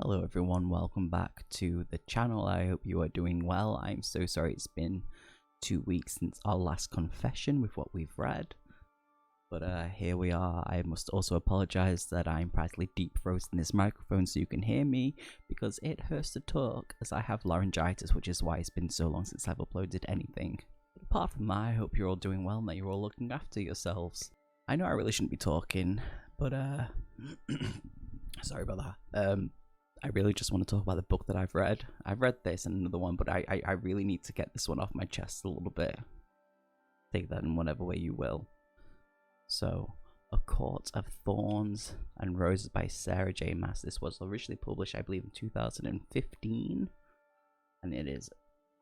Hello everyone, welcome back to the channel. I hope you are doing well. I'm so sorry it's been 2 weeks since our last confession with what we've read. But here we are. I must also apologize that I'm practically deep throating this microphone so you can hear me, because it hurts to talk as I have laryngitis, which is why it's been so long since I've uploaded anything. But apart from that, I hope you're all doing well and that you're all looking after yourselves. I know I really shouldn't be talking, but sorry about that. I really just want to talk about the book that I've read. I've read this and another one, but I really need to get this one off my chest a little bit. Take that in whatever way you will. So, A Court of Thorns and Roses by Sarah J. Maas. This was originally published, I believe, in 2015. And it is,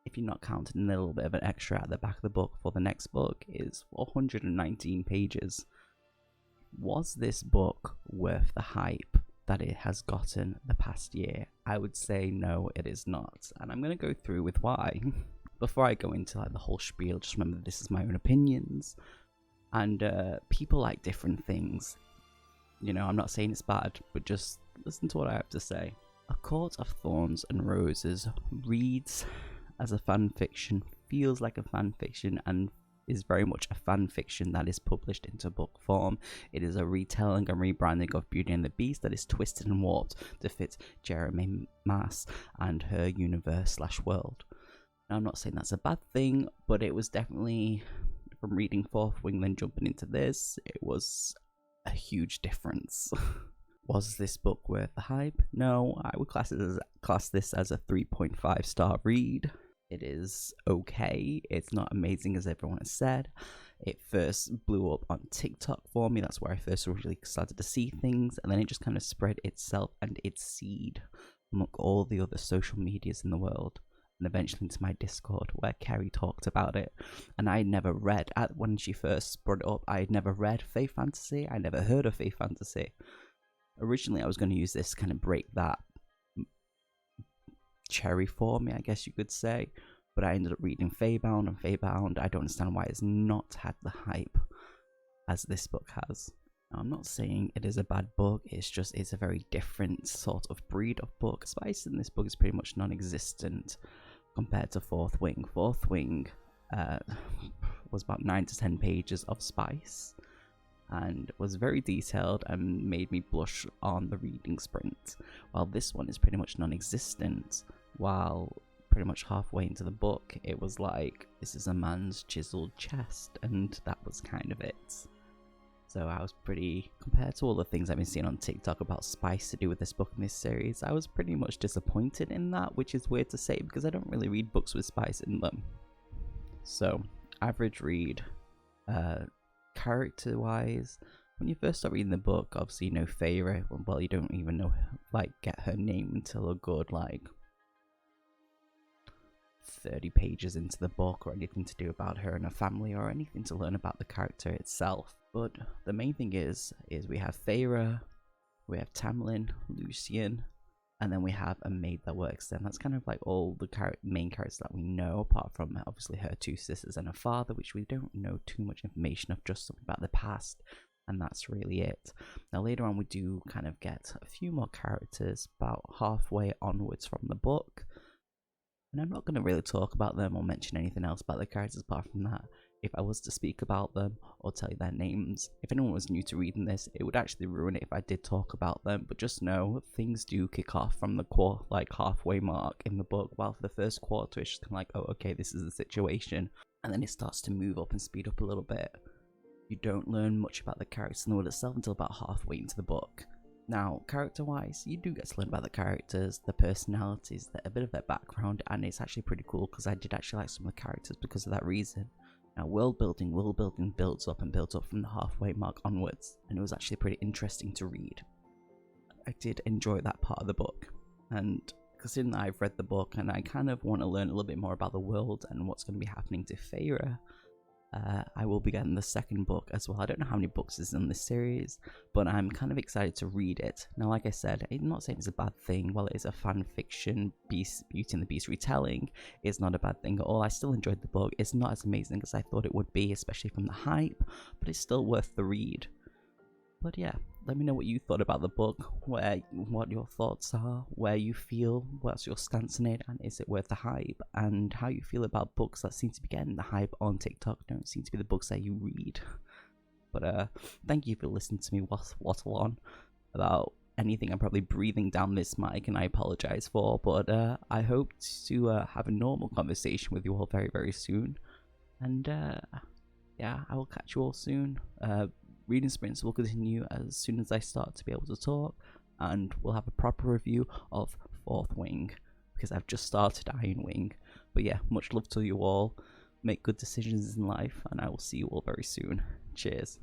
if you're not counting a little bit of an extra at the back of the book for the next book, is 119 pages. Was this book worth the hype that it has gotten the past year? I would say no, it is not, and I'm going to go through with why. Before I go into like the whole spiel, just remember that this is my own opinions, and people like different things. You know, I'm not saying it's bad, but just listen to what I have to say. A Court of Thorns and Roses reads as a fan fiction, feels like a fan fiction, and is very much a fan fiction that is published into book form. It is a retelling and rebranding of Beauty and the Beast that is twisted and warped to fit Jeremy Maas and her universe/world. Now, I'm not saying that's a bad thing, but it was definitely, from reading Fourth Wing then jumping into this, it was a huge difference. Was this book worth the hype? No, I would class this as a 3.5 star read. It is okay. It's not amazing as everyone has said. It first blew up on TikTok for me. That's where I first really started to see things, and then it just kind of spread itself and its seed among all the other social medias in the world, and eventually into my Discord where Kerry talked about it. And I never read, when she first brought it up, I had never read faith fantasy. I never heard of faith fantasy. Originally I was going to use this to kind of break that cherry for me, I guess you could say, but I ended up reading Feybound, and Feybound, I don't understand why it's not had the hype as this book has. Now, I'm not saying it is a bad book, it's a very different sort of breed of book. Spice in this book is pretty much non-existent compared to Fourth Wing. Fourth Wing was about 9 to 10 pages of spice, and was very detailed and made me blush on the reading sprint, while this one is pretty much non-existent. While pretty much halfway into the book it was like, this is a man's chiseled chest, and that was kind of it. So I was pretty, compared to all the things I've been seeing on TikTok about spice to do with this book in this series, I was pretty much disappointed in that, which is weird to say because I don't really read books with spice in them. So, average read. Character wise, when you first start reading the book, obviously you know Feyre, well, you don't even know, like, get her name until a good, like, 30 pages into the book, or anything to do about her and her family, or anything to learn about the character itself. But the main thing is we have Feyre, we have Tamlin, Lucien, and then we have a maid that works there. And that's kind of like all the main characters that we know, apart from obviously her two sisters and her father, which we don't know too much information of, just something about the past, and that's really it. Now later on we do kind of get a few more characters about halfway onwards from the book, and I'm not going to really talk about them or mention anything else about the characters apart from that. If I was to speak about them or tell you their names, if anyone was new to reading this, it would actually ruin it if I did talk about them. But just know, things do kick off from the halfway mark in the book, while for the first quarter it's just kind of like, oh, okay, this is the situation. And then it starts to move up and speed up a little bit. You don't learn much about the characters in the world itself until about halfway into the book. Now, character-wise, you do get to learn about the characters, the personalities, a bit of their background, and it's actually pretty cool because I did actually like some of the characters because of that reason. Now, world building builds up and builds up from the halfway mark onwards, and it was actually pretty interesting to read. I did enjoy that part of the book, and considering that I've read the book and I kind of want to learn a little bit more about the world and what's going to be happening to Feyre, I will be getting the second book as well. I don't know how many books is in this series, but I'm kind of excited to read it. Now, like I said, I'm not saying it's a bad thing. While it is a fan fiction Beauty and the Beast retelling, it's not a bad thing at all. I still enjoyed the book. It's not as amazing as I thought it would be, especially from the hype, but it's still worth the read. But yeah, let me know what you thought about the book, what your thoughts are, where you feel, what's your stance on it, and is it worth the hype, and how you feel about books that seem to be getting the hype on TikTok don't seem to be the books that you read. But thank you for listening to me waffle on about anything I'm probably breathing down this mic, and I apologize for, but I hope to have a normal conversation with you all very, very soon. And yeah, I will catch you all soon. Reading sprints will continue as soon as I start to be able to talk, and we'll have a proper review of Fourth Wing, because I've just started Iron Wing. But yeah, much love to you all. Make good decisions in life, and I will see you all very soon. Cheers.